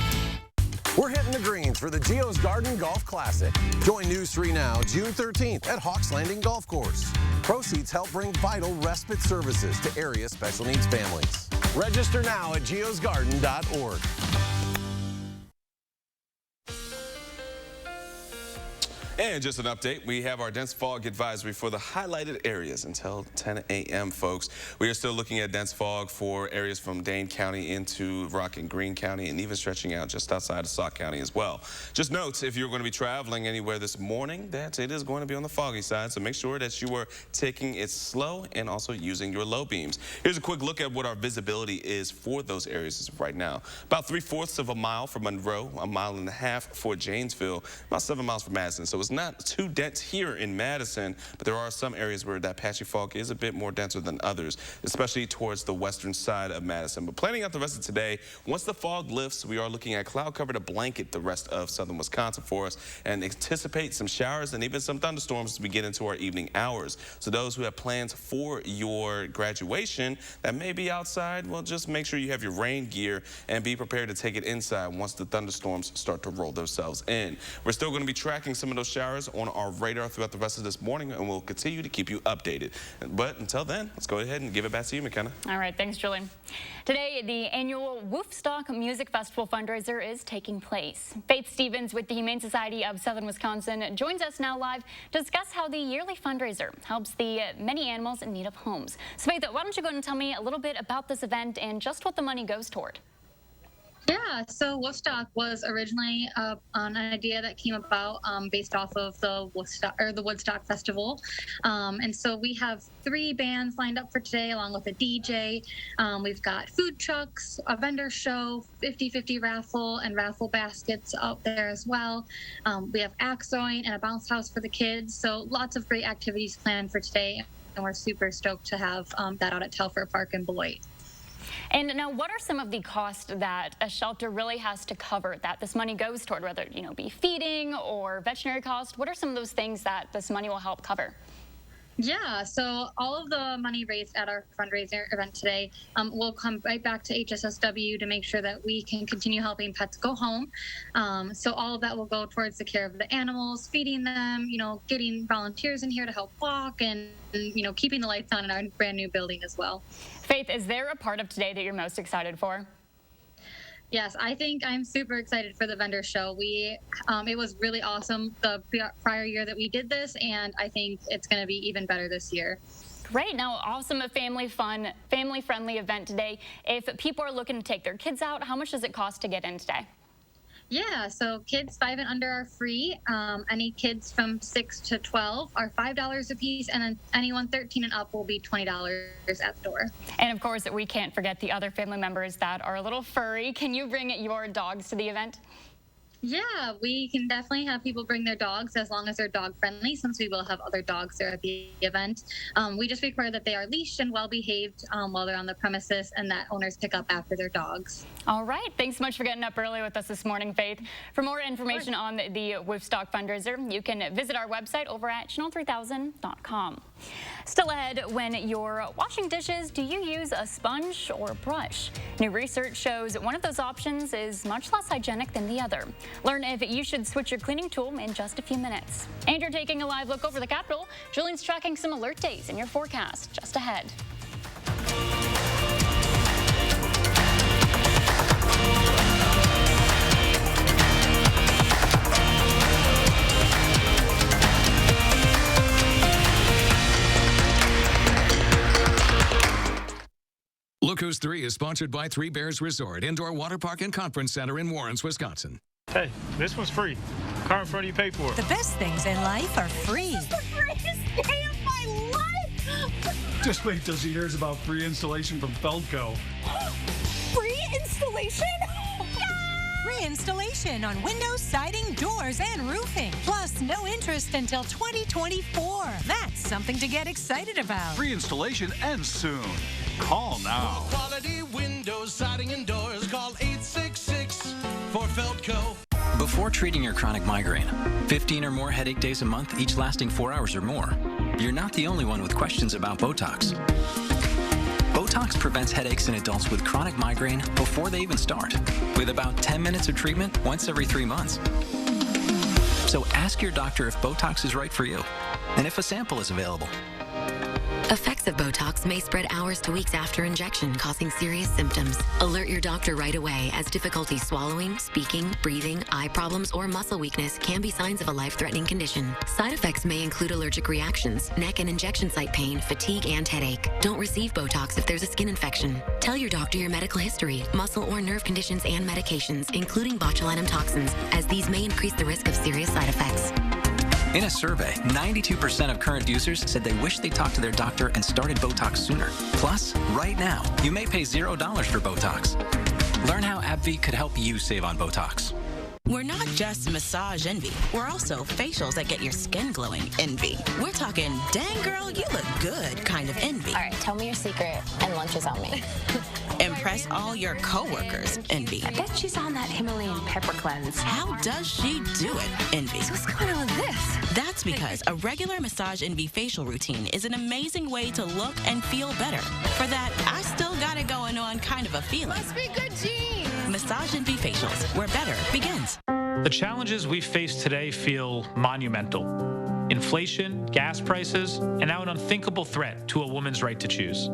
We're hitting the greens for the Geo's Garden Golf Classic. Join News 3 Now June 13th at Hawks Landing Golf Course. Proceeds help bring vital respite services to area special needs families. Register now at geosgarden.org. And just an update, we have our dense fog advisory for the highlighted areas until 10 a.m., folks. We are still looking at dense fog for areas from Dane County into Rock and Greene County and even stretching out just outside of Sauk County as well. Just note, if you're going to be traveling anywhere this morning, that it is going to be on the foggy side, so make sure that you are taking it slow and also using your low beams. Here's a quick look at what our visibility is for those areas as of right now. About 3/4 of a mile for Monroe, 1.5 miles for Janesville, about 7 miles for Madison. So it's not too dense here in Madison, but there are some areas where that patchy fog is a bit more denser than others, especially towards the western side of Madison. But planning out the rest of today, once the fog lifts, we are looking at cloud cover to blanket the rest of southern Wisconsin for us and anticipate some showers and even some thunderstorms as we get into our evening hours. So those who have plans for your graduation that may be outside, well, just make sure you have your rain gear and be prepared to take it inside once the thunderstorms start to roll themselves in. We're still going to be tracking some of those showers on our radar throughout the rest of this morning, and we'll continue to keep you updated. But until then, let's go ahead and give it back to you, McKenna. All right, thanks, Julian. Today, the annual Woofstock Music Festival fundraiser is taking place. Faith Stevens with the Humane Society of Southern Wisconsin joins us now live to discuss how the yearly fundraiser helps the many animals in need of homes. So Faith, why don't you go and tell me a little bit about this event and just what the money goes toward? Yeah, so Woodstock was originally an idea that came about based off of the Woodstock Festival, and so we have 3 bands lined up for today, along with a DJ. We've got food trucks, a vendor show, 50-50 raffle, and raffle baskets out there as well. We have axe throwing and a bounce house for the kids. So lots of great activities planned for today, and we're super stoked to have that out at Telfair Park in Beloit. And now, what are some of the costs that a shelter really has to cover that this money goes toward, whether it be feeding or veterinary costs? What are some of those things that this money will help cover? Yeah, so all of the money raised at our fundraiser event today will come right back to HSSW to make sure that we can continue helping pets go home. So all of that will go towards the care of the animals, feeding them, getting volunteers in here to help walk, and keeping the lights on in our brand new building as well. Faith, is there a part of today that you're most excited for? Yes, I think I'm super excited for the vendor show. It was really awesome the prior year that we did this, and I think it's going to be even better this year. Great. Now, awesome, a family-friendly event today. If people are looking to take their kids out, how much does it cost to get in today? Yeah, so kids 5 and under are free. Any kids from 6 to 12 are $5 a piece, and then anyone 13 and up will be $20 at the door. And of course, we can't forget the other family members that are a little furry. Can you bring your dogs to the event? Yeah, we can definitely have people bring their dogs as long as they're dog friendly, since we will have other dogs there at the event. We just require that they are leashed and well behaved while they're on the premises, and that owners pick up after their dogs. All right. Thanks so much for getting up early with us this morning, Faith. For more information on the Woodstock fundraiser, you can visit our website over at channel3000.com. Still ahead, when you're washing dishes, do you use a sponge or a brush? New research shows one of those options is much less hygienic than the other. Learn if you should switch your cleaning tool in just a few minutes. And you're taking a live look over the Capitol. Julian's tracking some alert days in your forecast just ahead. Look Who's 3 is sponsored by Three Bears Resort, Indoor Water Park and Conference Center in Warrens, Wisconsin. Hey, this one's free. Car in front of you pay for it. The best things in life are free. This is the freest day of my life! Just wait till she hears about free installation from Feldco. Free installation? Free installation on windows, siding, doors, and roofing. Plus, no interest until 2024. That's something to get excited about. Free installation ends soon. Call now. Quality windows, siding, and doors. Call 866 for Feldco. Before treating your chronic migraine, 15 or more headache days a month, each lasting 4 hours or more, you're not the only one with questions about Botox. Botox prevents headaches in adults with chronic migraine before they even start, with about 10 minutes of treatment once every 3 months. So ask your doctor if Botox is right for you, and if a sample is available. Effects of Botox may spread hours to weeks after injection, causing serious symptoms. Alert your doctor right away, as difficulty swallowing, speaking, breathing, eye problems, or muscle weakness can be signs of a life-threatening condition. Side effects may include allergic reactions, neck and injection site pain, fatigue, and headache. Don't receive Botox if there's a skin infection. Tell your doctor your medical history, muscle or nerve conditions, and medications, including botulinum toxins, as these may increase the risk of serious side effects. In a survey, 92% of current users said they wish they talked to their doctor and started Botox sooner. Plus, right now, you may pay $0 for Botox. Learn how AbbVie could help you save on Botox. We're not just massage envy. We're also facials that get your skin glowing envy. We're talking, dang girl, you look good kind of envy. All right, tell me your secret and lunch is on me. Impress all your coworkers envy. I bet she's on that Himalayan pepper cleanse. How does she do it envy? So what's going on with this? That's because a regular massage envy facial routine is an amazing way to look and feel better. For that, I still got it going on kind of a feeling. Must be good genes. Massage envy facials, where better begins. The challenges we face today feel monumental. Inflation, gas prices, and now an unthinkable threat to a woman's right to choose.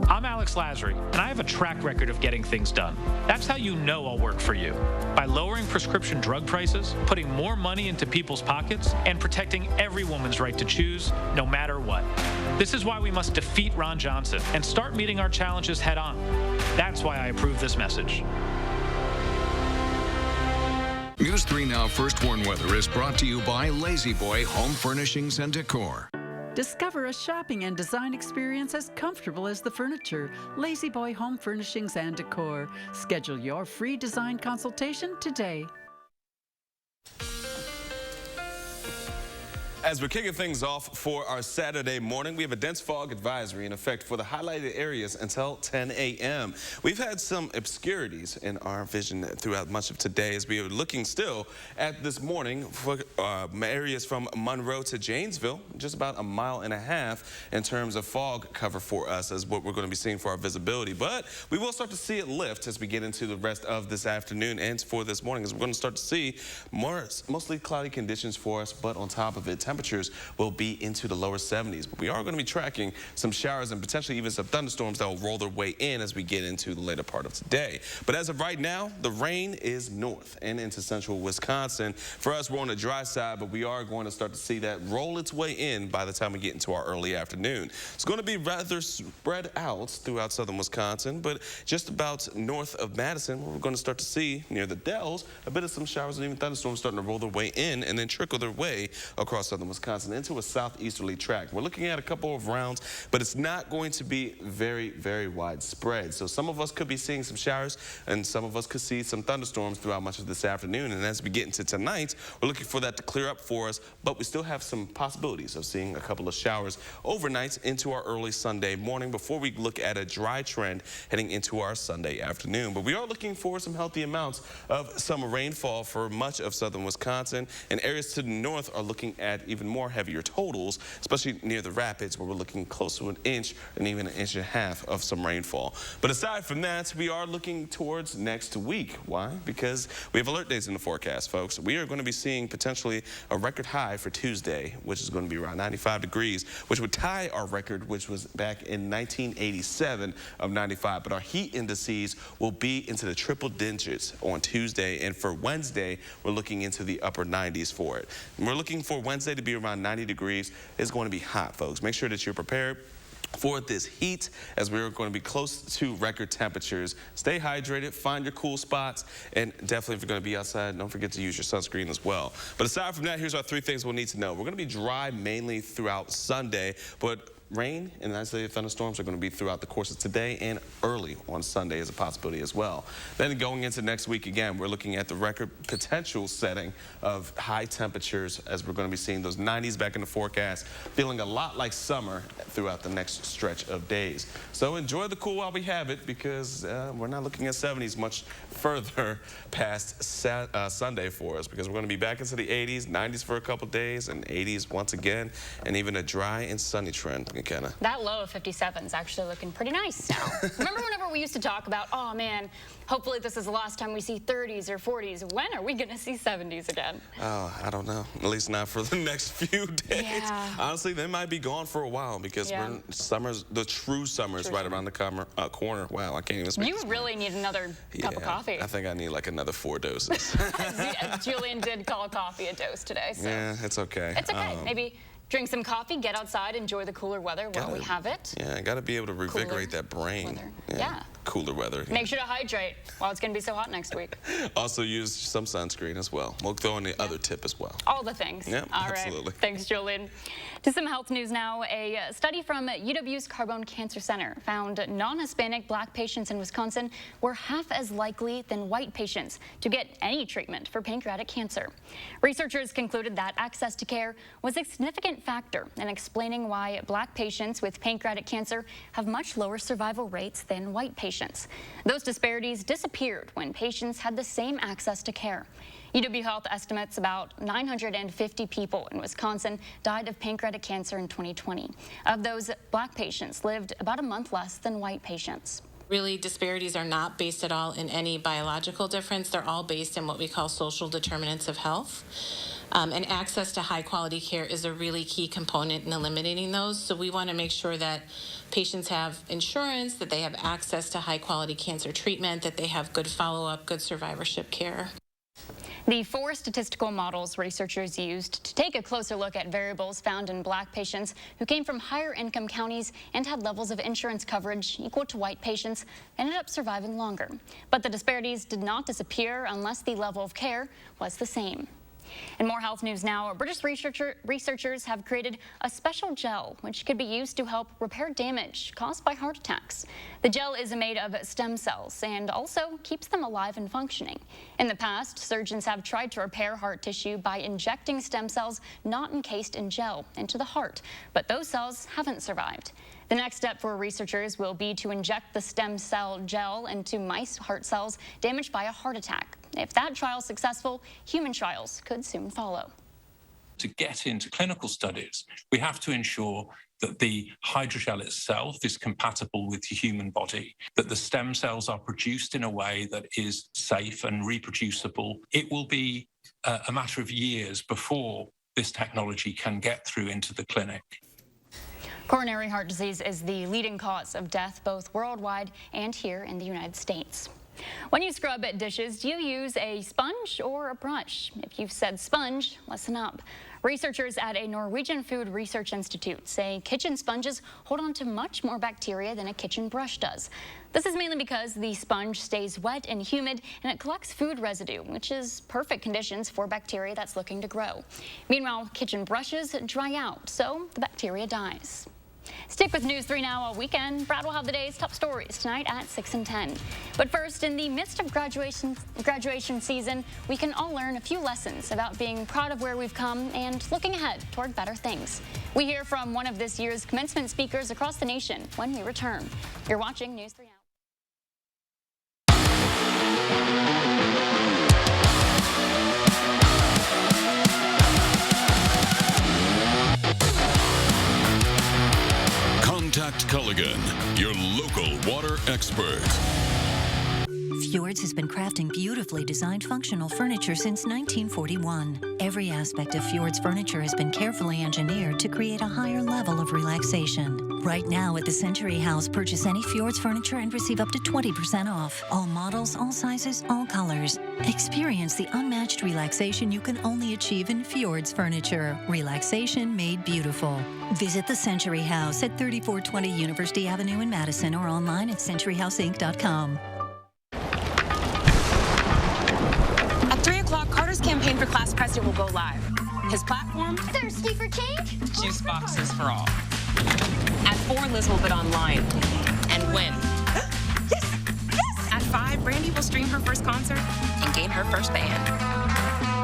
I'm Alex Lasry, and I have a track record of getting things done. That's how you know I'll work for you. By lowering prescription drug prices, putting more money into people's pockets, and protecting every woman's right to choose, no matter what. This is why we must defeat Ron Johnson and start meeting our challenges head on. That's why I approve this message. News 3 Now First Warn Weather is brought to you by Lazy Boy Home Furnishings and Decor. Discover a shopping and design experience as comfortable as the furniture. Lazy Boy Home Furnishings and Decor. Schedule your free design consultation today. As we're kicking things off for our Saturday morning, we have a dense fog advisory in effect for the highlighted areas until 10 a.m. We've had some obscurities in our vision throughout much of today as we are looking still at this morning for areas from Monroe to Janesville, just about 1.5 miles in terms of fog cover for us as what we're going to be seeing for our visibility. But we will start to see it lift as we get into the rest of this afternoon and for this morning, as we're going to start to see mostly cloudy conditions for us, but on top of it, temperatures will be into the lower 70s. But we are going to be tracking some showers and potentially even some thunderstorms that will roll their way in as we get into the later part of today. But as of right now, the rain is north and into central Wisconsin. For us, we're on the dry side, but we are going to start to see that roll its way in by the time we get into our early afternoon. It's going to be rather spread out throughout southern Wisconsin, but just about north of Madison, we're going to start to see near the Dells a bit of some showers and even thunderstorms starting to roll their way in and then trickle their way across southern Wisconsin into a southeasterly track. We're looking at a couple of rounds, but it's not going to be very, very widespread. So some of us could be seeing some showers and some of us could see some thunderstorms throughout much of this afternoon. And as we get into tonight, we're looking for that to clear up for us, but we still have some possibilities of seeing a couple of showers overnight into our early Sunday morning before we look at a dry trend heading into our Sunday afternoon. But we are looking for some healthy amounts of summer rainfall for much of southern Wisconsin, and areas to the north are looking at even more heavier totals, especially near the rapids where we're looking close to 1 inch and even 1.5 inches of some rainfall. But aside from that, we are looking towards next week. Why? Because we have alert days in the forecast, folks. We are going to be seeing potentially a record high for Tuesday, which is going to be around 95 degrees, which would tie our record, which was back in 1987 of 95. But our heat indices will be into the triple digits on Tuesday, and for Wednesday, we're looking into the upper 90s for it. And we're looking for Wednesday to be around 90 degrees. It's going to be hot, folks. Make sure that you're prepared for this heat as we're going to be close to record temperatures. Stay hydrated, find your cool spots, and definitely if you're going to be outside, don't forget to use your sunscreen as well. But aside from that, here's our 3 things we'll need to know. We're going to be dry mainly throughout Sunday, but rain and isolated thunderstorms are going to be throughout the course of today and early on Sunday is a possibility as well. Then going into next week again, we're looking at the record potential setting of high temperatures as we're going to be seeing those 90s back in the forecast, feeling a lot like summer throughout the next stretch of days. So enjoy the cool while we have it, because we're not looking at 70s much further past Sunday for us, because we're going to be back into the 80s, 90s for a couple days, and 80s once again, and even a dry and sunny trend. McKenna. That low of 57 is actually looking pretty nice now. Remember whenever we used to talk about, oh man, hopefully this is the last time we see 30s or 40s. When are we going to see 70s again? Oh, I don't know. At least not for the next few days. Yeah. Honestly, they might be gone for a while because the true summer is right around the corner. Wow, I can't even speak. You really need another cup of coffee. I think I need like another 4 doses. Julian did call coffee a dose today. So. Yeah, it's okay. It's okay. Maybe drink some coffee, get outside, enjoy the cooler weather while we have it. Yeah, got to be able to revigorate that brain. Yeah. Cooler weather. Make sure to hydrate while it's going to be so hot next week. Also use some sunscreen as well. We'll throw in the other tip as well. All the things. Yep, All absolutely. Right. Thanks, Julian. To some health news now. A study from UW's Carbone Cancer Center found non-Hispanic Black patients in Wisconsin were half as likely than white patients to get any treatment for pancreatic cancer. Researchers concluded that access to care was a significant factor in explaining why Black patients with pancreatic cancer have much lower survival rates than white patients. Those disparities disappeared when patients had the same access to care. UW Health estimates about 950 people in Wisconsin died of pancreatic cancer in 2020. Of those, Black patients lived about a month less than white patients. Really, disparities are not based at all in any biological difference. They're all based in what we call social determinants of health. And access to high-quality care is a really key component in eliminating those. So we want to make sure that patients have insurance, that they have access to high-quality cancer treatment, that they have good follow-up, good survivorship care. The 4 statistical models researchers used to take a closer look at variables found in Black patients who came from higher income counties and had levels of insurance coverage equal to white patients ended up surviving longer. But the disparities did not disappear unless the level of care was the same. In more health news now, British researchers have created a special gel which could be used to help repair damage caused by heart attacks. The gel is made of stem cells and also keeps them alive and functioning. In the past, surgeons have tried to repair heart tissue by injecting stem cells not encased in gel into the heart, but those cells haven't survived. The next step for researchers will be to inject the stem cell gel into mice heart cells damaged by a heart attack. If that trial is successful, human trials could soon follow. To get into clinical studies, we have to ensure that the hydrogel itself is compatible with the human body, that the stem cells are produced in a way that is safe and reproducible. It will be a matter of years before this technology can get through into the clinic. Coronary heart disease is the leading cause of death both worldwide and here in the United States. When you scrub dishes, do you use a sponge or a brush? If you've said sponge, listen up. Researchers at a Norwegian Food Research Institute say kitchen sponges hold on to much more bacteria than a kitchen brush does. This is mainly because the sponge stays wet and humid and it collects food residue, which is perfect conditions for bacteria that's looking to grow. Meanwhile, kitchen brushes dry out, so the bacteria dies. Stick with News 3 Now all weekend. Brad will have the day's top stories tonight at 6 and 10. But first, in the midst of graduation season, we can all learn a few lessons about being proud of where we've come and looking ahead toward better things. We hear from one of this year's commencement speakers across the nation when we return. You're watching News 3 Now. Contact Culligan, your local water expert. Fjords has been crafting beautifully designed functional furniture since 1941. Every aspect of Fjords furniture has been carefully engineered to create a higher level of relaxation. Right now at the Century House, purchase any Fjords furniture and receive up to 20% off. All models, all sizes, all colors. Experience the unmatched relaxation you can only achieve in Fjords furniture. Relaxation made beautiful. Visit the Century House at 3420 University Avenue in Madison or online at centuryhouseinc.com. At 3 o'clock, Carter's campaign for class president will go live. His platform? Thirsty for change? Juice boxes for all. At 4, Liz will bid online and win. Yes! Yes! At 5, Brandy will stream her first concert and gain her first band.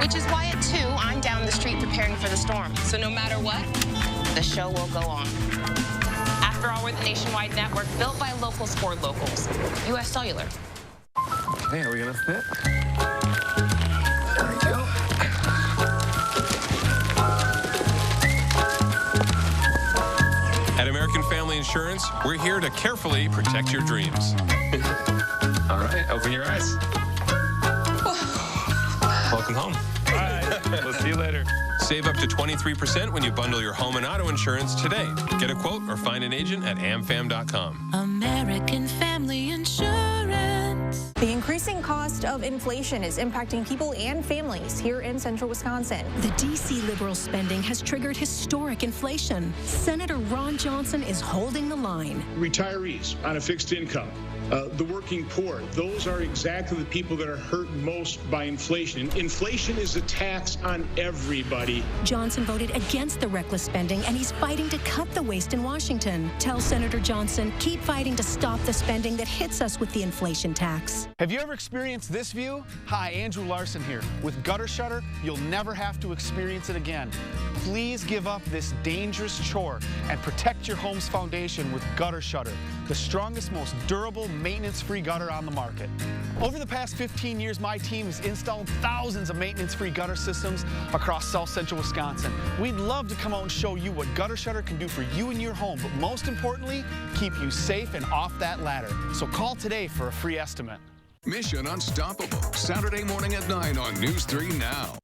Which is why at 2, I'm down the street preparing for the storm. So no matter what, the show will go on. After all, we're the nationwide network built by locals for locals. U.S. Cellular. Hey, are we gonna fit? At American Family Insurance, we're here to carefully protect your dreams. All right, open your eyes. Welcome home. All right, we'll see you later. Save up to 23% when you bundle your home and auto insurance today. Get a quote or find an agent at amfam.com. American Family Insurance. The increasing cost of inflation is impacting people and families here in central Wisconsin. The D.C. liberal spending has triggered historic inflation. Senator Ron Johnson is holding the line. Retirees on a fixed income, the working poor, those are exactly the people that are hurt most by inflation. Inflation is a tax on everybody. Johnson voted against the reckless spending, and he's fighting to cut the waste in Washington. Tell Senator Johnson, keep fighting to stop the spending that hits us with the inflation tax. Have you ever experienced this view? Hi, Andrew Larson here. With Gutter Shutter, you'll never have to experience it again. Please give up this dangerous chore and protect your home's foundation with Gutter Shutter, the strongest, most durable, maintenance-free gutter on the market. Over the past 15 years, my team has installed thousands of maintenance-free gutter systems across South Central Wisconsin. We'd love to come out and show you what Gutter Shutter can do for you and your home, but most importantly, keep you safe and off that ladder. So call today for a free estimate. Mission Unstoppable, Saturday morning at 9 on News 3 Now.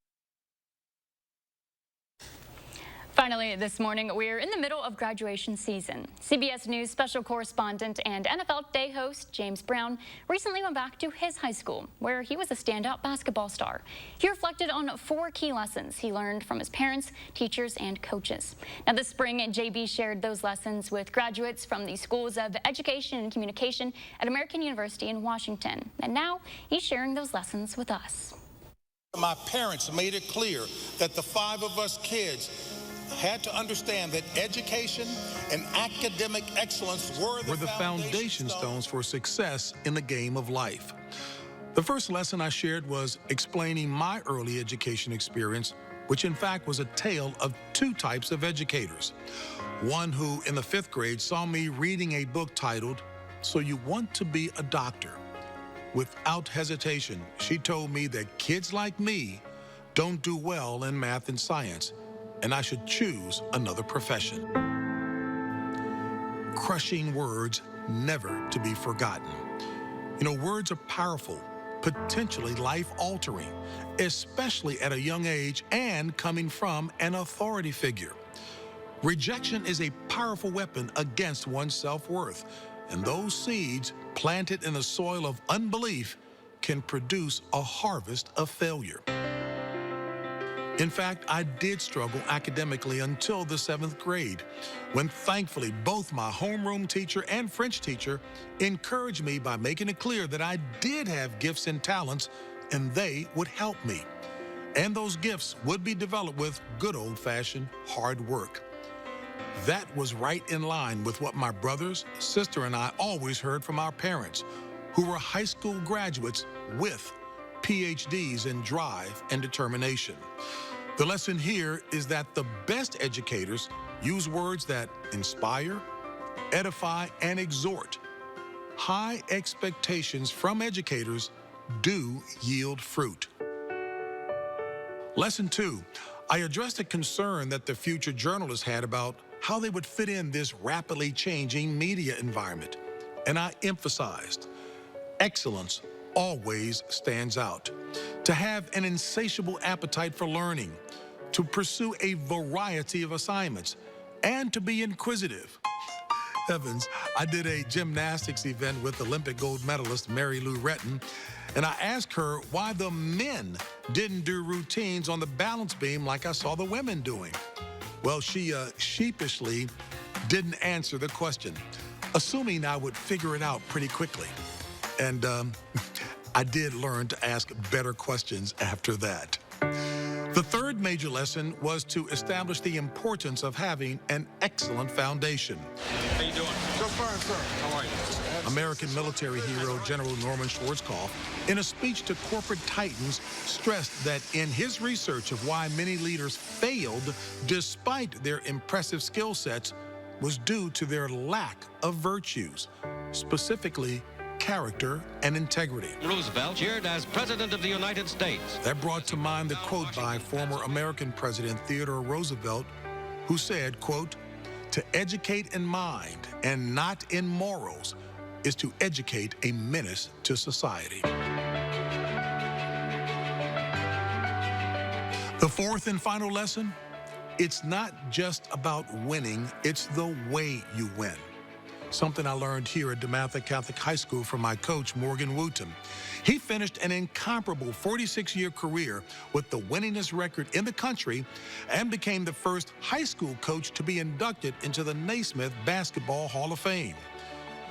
Finally, this morning, we're in the middle of graduation season. CBS News special correspondent and NFL Day host James Brown recently went back to his high school, where he was a standout basketball star. He reflected on 4 key lessons he learned from his parents, teachers, and coaches. Now, this spring, JB shared those lessons with graduates from the Schools of Education and Communication at American University in Washington. And now, he's sharing those lessons with us. My parents made it clear that the 5 of us kids had to understand that education and academic excellence were the foundation stones for success in the game of life. The first lesson I shared was explaining my early education experience, which in fact was a tale of 2 types of educators. One who in the 5th grade saw me reading a book titled, "So You Want to Be a Doctor?" Without hesitation, she told me that kids like me don't do well in math and science, and I should choose another profession. Crushing words never to be forgotten. You know, words are powerful, potentially life-altering, especially at a young age and coming from an authority figure. Rejection is a powerful weapon against one's self-worth, and those seeds planted in the soil of unbelief can produce a harvest of failure. In fact, I did struggle academically until the 7th grade, when thankfully both my homeroom teacher and French teacher encouraged me by making it clear that I did have gifts and talents and they would help me. And those gifts would be developed with good old-fashioned hard work. That was right in line with what my brothers, sister, and I always heard from our parents, who were high school graduates with PhDs in drive and determination. The lesson here is that the best educators use words that inspire, edify, and exhort. High expectations from educators do yield fruit. Lesson 2, I addressed a concern that the future journalists had about how they would fit in this rapidly changing media environment. And I emphasized, excellence always stands out. To have an insatiable appetite for learning, to pursue a variety of assignments, and to be inquisitive. Heavens, I did a gymnastics event with Olympic gold medalist Mary Lou Retton, and I asked her why the men didn't do routines on the balance beam like I saw the women doing. Well, she sheepishly didn't answer the question, assuming I would figure it out pretty quickly. And I did learn to ask better questions after that. The third major lesson was to establish the importance of having an excellent foundation. How you doing? So fine, sir. How are you? American military hero General Norman Schwarzkopf, in a speech to corporate titans, stressed that in his research of why many leaders failed despite their impressive skill sets was due to their lack of virtues, specifically character and integrity. Roosevelt cheered as President of the United States. That brought to mind the quote by former American President Theodore Roosevelt, who said, quote, "To educate in mind and not in morals is to educate a menace to society." The fourth and final lesson, it's not just about winning, it's the way you win. Something I learned here at DeMatha Catholic High School from my coach, Morgan Wooten. He finished an incomparable 46-year career with the winningest record in the country and became the first high school coach to be inducted into the Naismith Basketball Hall of Fame.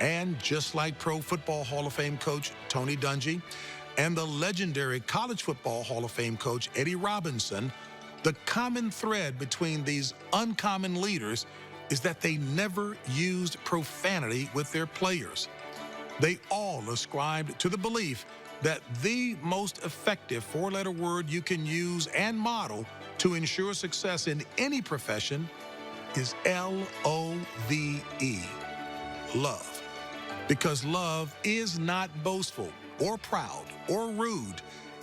And just like Pro Football Hall of Fame coach Tony Dungy and the legendary College Football Hall of Fame coach Eddie Robinson, the common thread between these uncommon leaders is that they never used profanity with their players. They all ascribed to the belief that the most effective 4-letter word you can use and model to ensure success in any profession is L-O-V-E, love. Because love is not boastful or proud or rude.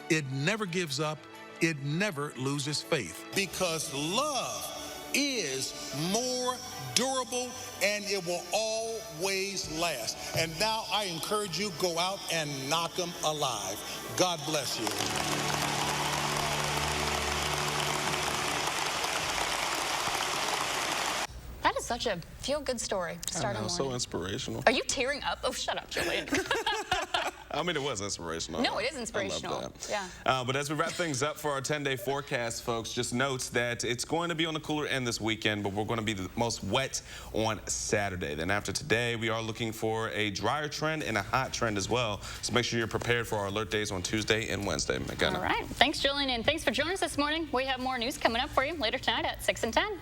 It never gives up. It never loses faith. Because love is more durable and it will always last. And now I encourage you, go out and knock them alive. God bless you. The 4th such a feel-good story to start a morning. So inspirational. Are you tearing up? Oh, shut up, Julian. I mean, it was inspirational. No, it is inspirational. I love that. Yeah. But as we wrap things up for our 10-day forecast, folks, just note that it's going to be on the cooler end this weekend, but we're going to be the most wet on Saturday. Then after today, we are looking for a drier trend and a hot trend as well. So make sure you're prepared for our alert days on Tuesday and Wednesday. McKenna. All right. Thanks, Julian, and thanks for joining us this morning. We have more news coming up for you later tonight at 6 and 10.